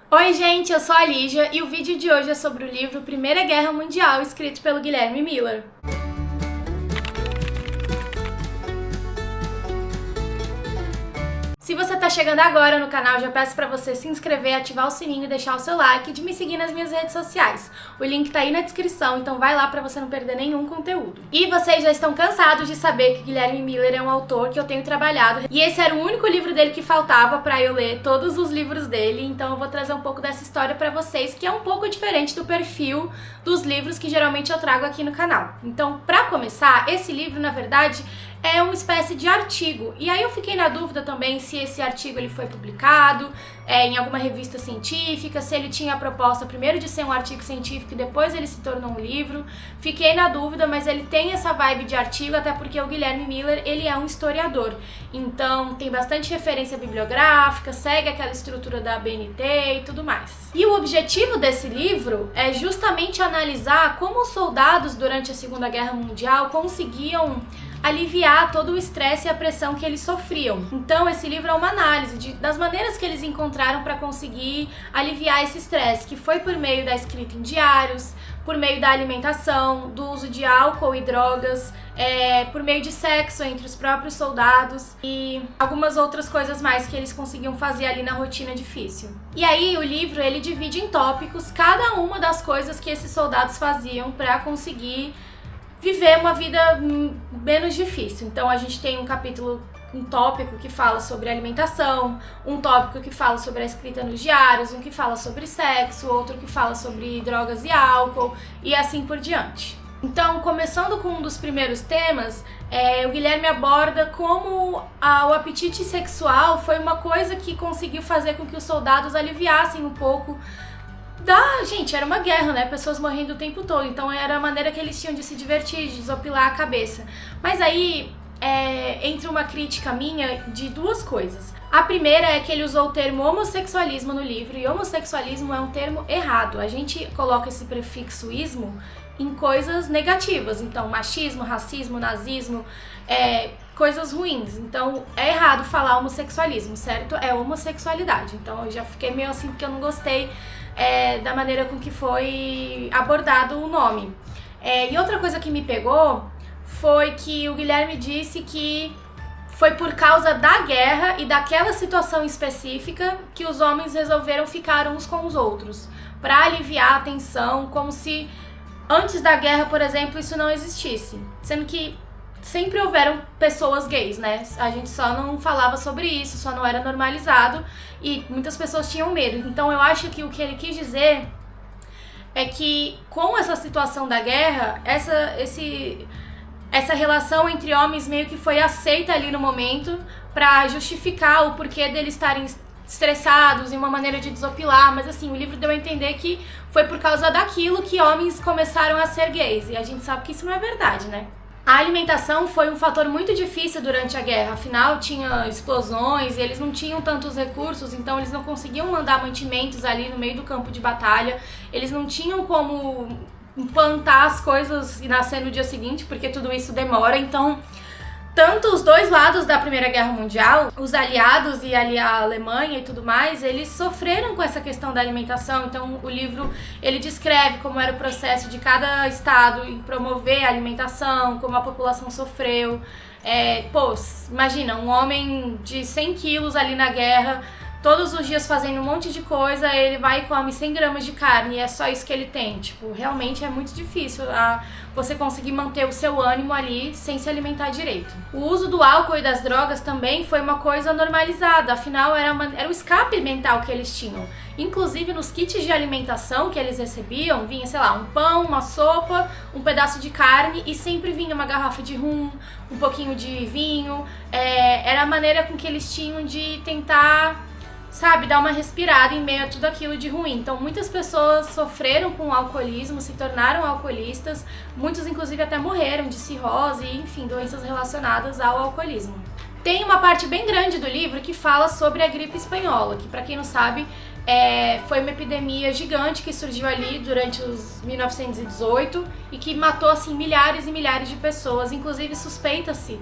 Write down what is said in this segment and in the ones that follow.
Oi gente, eu sou a Lígia e o vídeo de hoje é sobre o livro Primeira Guerra Mundial, escrito pelo Guilherme Miller. Se você tá chegando agora no canal, já peço pra você se inscrever, ativar o sininho e deixar o seu like e de me seguir nas minhas redes sociais. O link tá aí na descrição, então vai lá pra você não perder nenhum conteúdo. E vocês já estão cansados de saber que Guilherme Miller é um autor que eu tenho trabalhado, e esse era o único livro dele que faltava pra eu ler todos os livros dele, então eu vou trazer um pouco dessa história pra vocês, que é um pouco diferente do perfil dos livros que geralmente eu trago aqui no canal. Então, pra começar, esse livro, na verdade, é uma espécie de artigo. E aí eu fiquei na dúvida também se esse artigo ele foi publicado em alguma revista científica, se ele tinha a proposta primeiro de ser um artigo científico e depois ele se tornou um livro. Fiquei na dúvida, mas ele tem essa vibe de artigo, até porque o Guilherme Miller, ele é um historiador. Então tem bastante referência bibliográfica, segue aquela estrutura da BNT e tudo mais. E o objetivo desse livro é justamente analisar como os soldados durante a Segunda Guerra Mundial conseguiam aliviar todo o estresse e a pressão que eles sofriam. Então esse livro é uma análise das maneiras que eles encontraram para conseguir aliviar esse estresse, que foi por meio da escrita em diários, por meio da alimentação, do uso de álcool e drogas, por meio de sexo entre os próprios soldados e algumas outras coisas mais que eles conseguiam fazer ali na rotina difícil. E aí o livro ele divide em tópicos cada uma das coisas que esses soldados faziam para conseguir viver uma vida menos difícil. Então a gente tem um tópico que fala sobre alimentação, um tópico que fala sobre a escrita nos diários, um que fala sobre sexo, outro que fala sobre drogas e álcool e assim por diante. Então, começando com um dos primeiros temas, o Guilherme aborda como o apetite sexual foi uma coisa que conseguiu fazer com que os soldados aliviassem um pouco gente, era uma guerra, né? Pessoas morrendo o tempo todo, então era a maneira que eles tinham de se divertir, de desopilar a cabeça. Mas aí entra uma crítica minha de duas coisas. A primeira é que ele usou o termo homossexualismo no livro, e homossexualismo é um termo errado. A gente coloca esse prefixo ismo em coisas negativas, então machismo, racismo, nazismo, coisas ruins. Então é errado falar homossexualismo, certo? É homossexualidade. Então eu já fiquei meio assim porque eu não gostei da maneira com que foi abordado o nome. E outra coisa que me pegou foi que o Guilherme disse que foi por causa da guerra e daquela situação específica que os homens resolveram ficar uns com os outros, para aliviar a tensão, como se antes da guerra, por exemplo, isso não existisse. Sendo que sempre houveram pessoas gays, né? A gente só não falava sobre isso, só não era normalizado e muitas pessoas tinham medo. Então eu acho que o que ele quis dizer é que com essa situação da guerra, essa relação entre homens meio que foi aceita ali no momento pra justificar o porquê deles estarem estressados e uma maneira de desopilar, mas assim, o livro deu a entender que foi por causa daquilo que homens começaram a ser gays, e a gente sabe que isso não é verdade, né? A alimentação foi um fator muito difícil durante a guerra, afinal tinha explosões e eles não tinham tantos recursos, então eles não conseguiam mandar mantimentos ali no meio do campo de batalha, eles não tinham como plantar as coisas e nascer no dia seguinte, porque tudo isso demora. Então tanto os dois lados da Primeira Guerra Mundial, os aliados e ali a Alemanha e tudo mais, eles sofreram com essa questão da alimentação. Então o livro ele descreve como era o processo de cada estado em promover a alimentação, como a população sofreu. Imagina, um homem de 100 quilos ali na guerra, todos os dias fazendo um monte de coisa, ele vai e come 100 gramas de carne e é só isso que ele tem. Tipo, realmente é muito difícil você conseguir manter o seu ânimo ali sem se alimentar direito. O uso do álcool e das drogas também foi uma coisa normalizada, afinal era o escape mental que eles tinham. Inclusive nos kits de alimentação que eles recebiam, vinha, sei lá, um pão, uma sopa, um pedaço de carne e sempre vinha uma garrafa de rum, um pouquinho de vinho. Era a maneira com que eles tinham de tentar, dar uma respirada em meio a tudo aquilo de ruim. Então muitas pessoas sofreram com o alcoolismo, se tornaram alcoolistas, muitos inclusive até morreram de cirrose e enfim, doenças relacionadas ao alcoolismo. Tem uma parte bem grande do livro que fala sobre a gripe espanhola, que pra quem não sabe, foi uma epidemia gigante que surgiu ali durante os 1918 e que matou assim milhares e milhares de pessoas, inclusive suspeita-se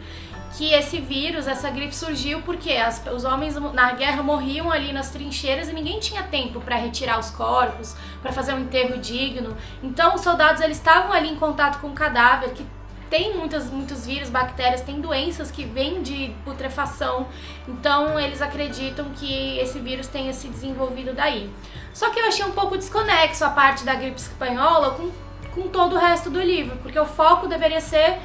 que esse vírus, essa gripe surgiu porque os homens na guerra morriam ali nas trincheiras e ninguém tinha tempo para retirar os corpos, para fazer um enterro digno. Então os soldados eles estavam ali em contato com o cadáver, que tem muitos vírus, bactérias, tem doenças que vêm de putrefação. Então eles acreditam que esse vírus tenha se desenvolvido daí. Só que eu achei um pouco desconexo a parte da gripe espanhola com todo o resto do livro, porque o foco deveria ser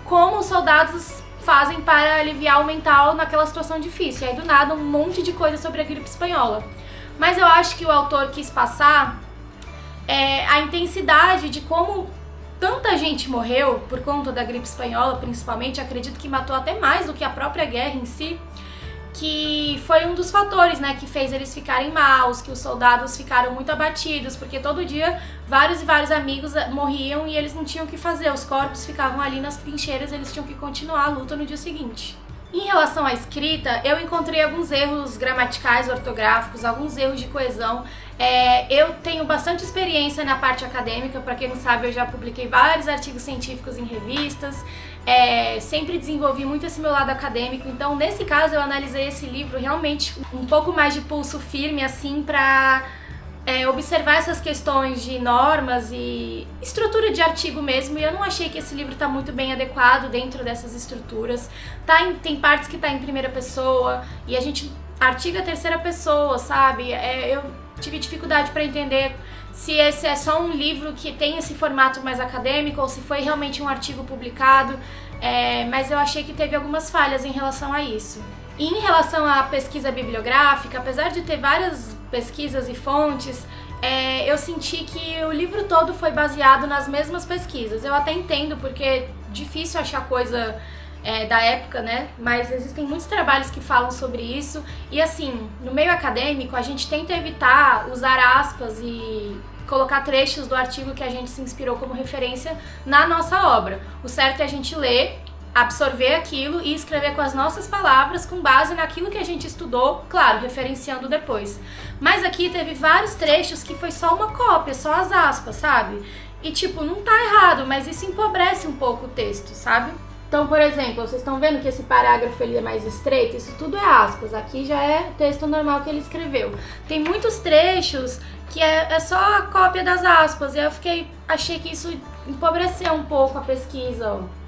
como os soldados fazem para aliviar o mental naquela situação difícil. E aí do nada um monte de coisa sobre a gripe espanhola. Mas eu acho que o autor quis passar a intensidade de como tanta gente morreu por conta da gripe espanhola, principalmente. Acredito que matou até mais do que a própria guerra em si, que foi um dos fatores, né, que fez eles ficarem maus, que os soldados ficaram muito abatidos, porque todo dia vários e vários amigos morriam e eles não tinham o que fazer, os corpos ficavam ali nas trincheiras, eles tinham que continuar a luta no dia seguinte. Em relação à escrita, eu encontrei alguns erros gramaticais, ortográficos, alguns erros de coesão. Eu tenho bastante experiência na parte acadêmica, para quem não sabe, eu já publiquei vários artigos científicos em revistas, sempre desenvolvi muito esse meu lado acadêmico, então nesse caso eu analisei esse livro realmente um pouco mais de pulso firme, assim, para observar essas questões de normas e estrutura de artigo mesmo, e eu não achei que esse livro está muito bem adequado dentro dessas estruturas. Tem partes que tá em primeira pessoa, e a gente artiga a terceira pessoa, sabe? Eu tive dificuldade para entender se esse é só um livro que tem esse formato mais acadêmico ou se foi realmente um artigo publicado, mas eu achei que teve algumas falhas em relação a isso. E em relação à pesquisa bibliográfica, apesar de ter várias pesquisas e fontes, eu senti que o livro todo foi baseado nas mesmas pesquisas. Eu até entendo, porque é difícil achar coisa da época, né? Mas existem muitos trabalhos que falam sobre isso. E assim, no meio acadêmico, a gente tenta evitar usar aspas e colocar trechos do artigo que a gente se inspirou como referência na nossa obra. O certo é a gente ler, absorver aquilo e escrever com as nossas palavras, com base naquilo que a gente estudou, claro, referenciando depois. Mas aqui teve vários trechos que foi só uma cópia, só as aspas, sabe? E tipo, não tá errado, mas isso empobrece um pouco o texto, sabe? Então, por exemplo, vocês estão vendo que esse parágrafo ele é mais estreito? Isso tudo é aspas, aqui já é texto normal que ele escreveu. Tem muitos trechos que é só a cópia das aspas, e eu achei que isso empobreceu um pouco a pesquisa, ó.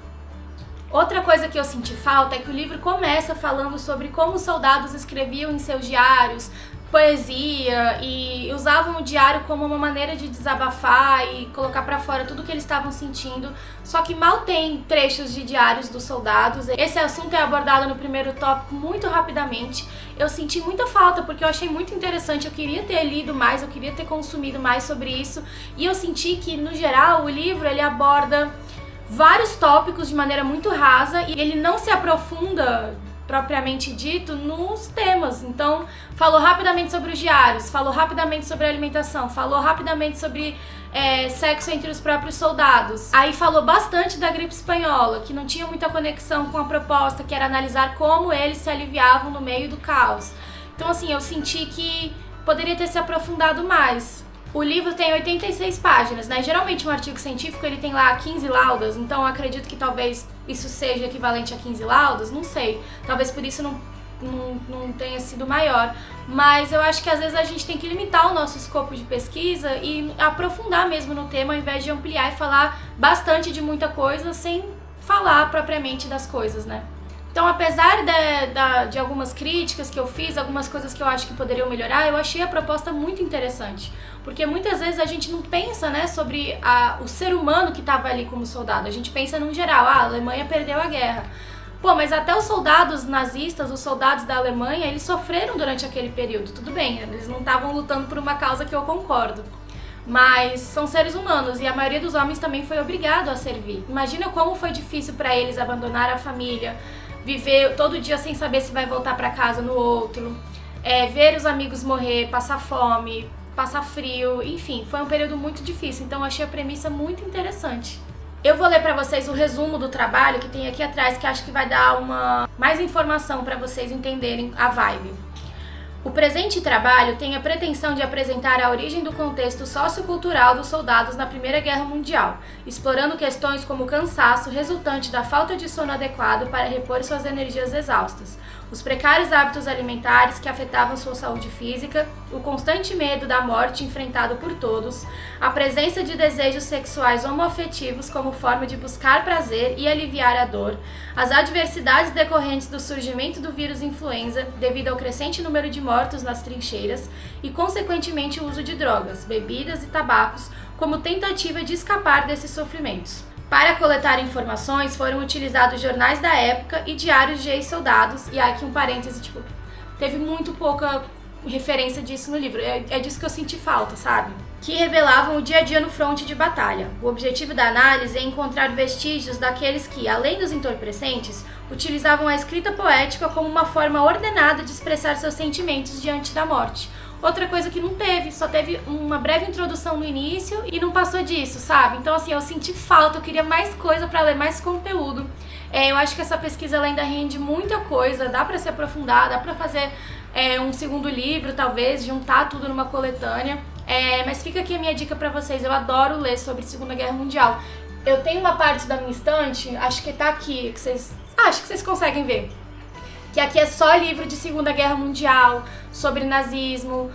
Outra coisa que eu senti falta é que o livro começa falando sobre como os soldados escreviam em seus diários poesia e usavam o diário como uma maneira de desabafar e colocar pra fora tudo que eles estavam sentindo, só que mal tem trechos de diários dos soldados. Esse assunto é abordado no primeiro tópico muito rapidamente. Eu senti muita falta porque eu achei muito interessante, eu queria ter lido mais, eu queria ter consumido mais sobre isso, e eu senti que, no geral, o livro ele aborda vários tópicos de maneira muito rasa e ele não se aprofunda, propriamente dito, nos temas. Então, falou rapidamente sobre os diários, falou rapidamente sobre a alimentação, falou rapidamente sobre sexo entre os próprios soldados. Aí falou bastante da gripe espanhola, que não tinha muita conexão com a proposta, que era analisar como eles se aliviavam no meio do caos. Então, assim, eu senti que poderia ter se aprofundado mais. O livro tem 86 páginas, né? Geralmente um artigo científico ele tem lá 15 laudas, então eu acredito que talvez isso seja equivalente a 15 laudas, não sei. Talvez por isso não tenha sido maior. Mas eu acho que às vezes a gente tem que limitar o nosso escopo de pesquisa e aprofundar mesmo no tema, ao invés de ampliar e falar bastante de muita coisa sem falar propriamente das coisas, né? Então, apesar de algumas críticas que eu fiz, algumas coisas que eu acho que poderiam melhorar, eu achei a proposta muito interessante. Porque muitas vezes a gente não pensa, né, sobre o ser humano que estava ali como soldado. A gente pensa num geral, a Alemanha perdeu a guerra. Pô, mas até os soldados nazistas, os soldados da Alemanha, eles sofreram durante aquele período. Tudo bem, eles não estavam lutando por uma causa que eu concordo. Mas são seres humanos e a maioria dos homens também foi obrigado a servir. Imagina como foi difícil para eles abandonar a família, viver todo dia sem saber se vai voltar para casa no outro, ver os amigos morrer, passar fome, passar frio, enfim, foi um período muito difícil, então eu achei a premissa muito interessante. Eu vou ler para vocês o resumo do trabalho que tem aqui atrás, que acho que vai dar mais informação para vocês entenderem a vibe. O presente trabalho tem a pretensão de apresentar a origem do contexto sociocultural dos soldados na Primeira Guerra Mundial, explorando questões como o cansaço resultante da falta de sono adequado para repor suas energias exaustas, os precários hábitos alimentares que afetavam sua saúde física, o constante medo da morte enfrentado por todos, a presença de desejos sexuais homoafetivos como forma de buscar prazer e aliviar a dor, as adversidades decorrentes do surgimento do vírus influenza devido ao crescente número de mortos nas trincheiras e, consequentemente, o uso de drogas, bebidas e tabacos como tentativa de escapar desses sofrimentos. Para coletar informações, foram utilizados jornais da época e diários de ex-soldados, e aqui um parêntese, teve muito pouca referência disso no livro, é disso que eu senti falta, sabe? Que revelavam o dia a dia no fronte de batalha. O objetivo da análise é encontrar vestígios daqueles que, além dos entorpecentes, utilizavam a escrita poética como uma forma ordenada de expressar seus sentimentos diante da morte. Outra coisa que não teve, só teve uma breve introdução no início e não passou disso, sabe? Então, assim, eu senti falta, eu queria mais coisa pra ler, mais conteúdo. Eu acho que essa pesquisa ela ainda rende muita coisa, dá pra se aprofundar, dá pra fazer um segundo livro, talvez, juntar tudo numa coletânea. Mas fica aqui a minha dica pra vocês, eu adoro ler sobre Segunda Guerra Mundial. Eu tenho uma parte da minha estante, acho que tá aqui, acho que vocês conseguem ver. Que aqui é só livro de Segunda Guerra Mundial, sobre nazismo.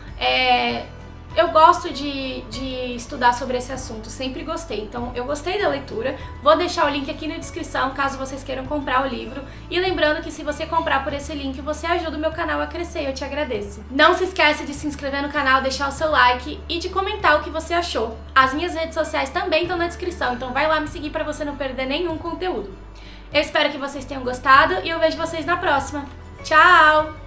Eu gosto de estudar sobre esse assunto, sempre gostei. Então, eu gostei da leitura. Vou deixar o link aqui na descrição, caso vocês queiram comprar o livro. E lembrando que se você comprar por esse link, você ajuda o meu canal a crescer, eu te agradeço. Não se esqueça de se inscrever no canal, deixar o seu like e de comentar o que você achou. As minhas redes sociais também estão na descrição, então vai lá me seguir para você não perder nenhum conteúdo. Eu espero que vocês tenham gostado e eu vejo vocês na próxima. Tchau!